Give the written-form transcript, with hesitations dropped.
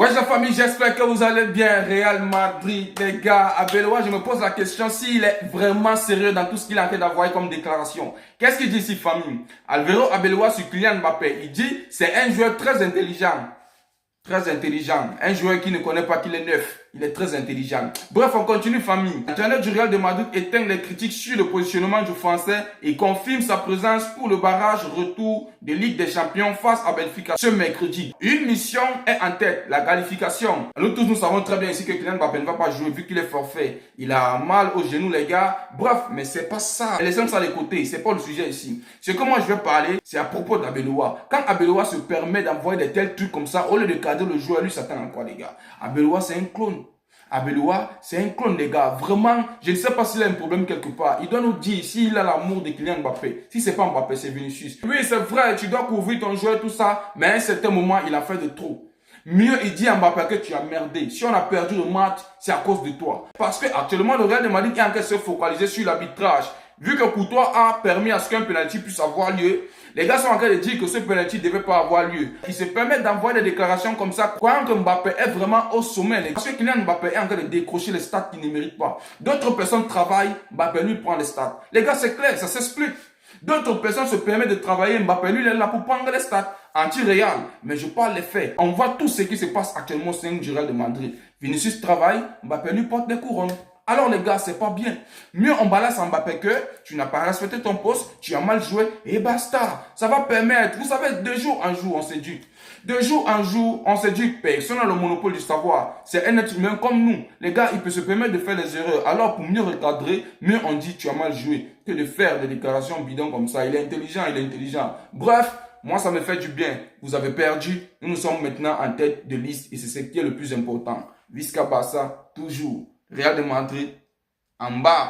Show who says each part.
Speaker 1: Ouais, la famille, j'espère que vous allez bien. Real Madrid, les gars, Arbeloa, je me pose la question s'il est vraiment sérieux dans tout ce qu'il est en train d'avoir comme déclaration. Qu'est-ce qu'il dit ici, famille? Alvaro Arbeloa sur Kylian Mbappé, il dit c'est un joueur très intelligent. Très intelligent. Un joueur qui ne connaît pas qu'il est neuf. Il est très intelligent. Bref, on continue, famille. L'entraîneur du Real de Madrid éteint les critiques sur le positionnement du Français et confirme sa présence pour le barrage retour de Ligue des Champions face à Benfica ce mercredi. Une mission est en tête, la qualification. Nous tous, nous savons très bien ici que Kylian Mbappé ne va pas jouer vu qu'il est forfait. Il a mal au genou, les gars. Bref, mais c'est pas ça. Laissons ça de côté. C'est pas le sujet ici. Ce que moi je vais parler, c'est à propos d'Abeloa. Quand Abeloa se permet d'envoyer des tels trucs comme ça, au lieu de cadrer le joueur, lui s'attend à quoi, les gars? Abeloa, c'est un clone. Arbeloa, c'est un clone, les gars. Vraiment, je ne sais pas s'il a un problème quelque part. Il doit nous dire s'il a l'amour de Kylian Mbappé. Si c'est pas Mbappé, c'est Vinicius. Oui, c'est vrai, tu dois couvrir ton joueur, tout ça. Mais à un certain moment, il a fait de trop. Mieux, il dit à Mbappé que tu as merdé. Si on a perdu le match, c'est à cause de toi. Parce que actuellement, le Real de Madrid est en train de se focaliser sur l'arbitrage. Vu que Courtois a permis à ce qu'un penalty puisse avoir lieu, les gars sont en train de dire que ce penalty ne devait pas avoir lieu. Ils se permettent d'envoyer des déclarations comme ça, croyant que Mbappé est vraiment au sommet. Parce que Kylian Mbappé est en train de décrocher les stats qu'il ne mérite pas. D'autres personnes travaillent, Mbappé lui prend les stats. Les gars, c'est clair, ça s'explique. D'autres personnes se permettent de travailler, Mbappé lui il est là pour prendre les stats. Anti-Real, mais je parle les faits. On voit tout ce qui se passe actuellement au sein du Real de Madrid. Vinicius travaille, Mbappé lui porte des couronnes. Alors les gars, c'est pas bien. Mieux on balance Mbappé que tu n'as pas respecté ton poste, tu as mal joué et basta. Ça va permettre, vous savez, de jour en jour, on s'éduque. De jour en jour, on s'éduque. Personne n'a le monopole du savoir. C'est un être humain comme nous. Les gars, il peut se permettre de faire des erreurs. Alors pour mieux recadrer, mieux on dit tu as mal joué que de faire des déclarations bidons comme ça. Il est intelligent, il est intelligent. Bref, moi ça me fait du bien. Vous avez perdu. Nous sommes maintenant en tête de liste et c'est ce qui est le plus important. Visca Barça, toujours. Real de Madrid, en bas.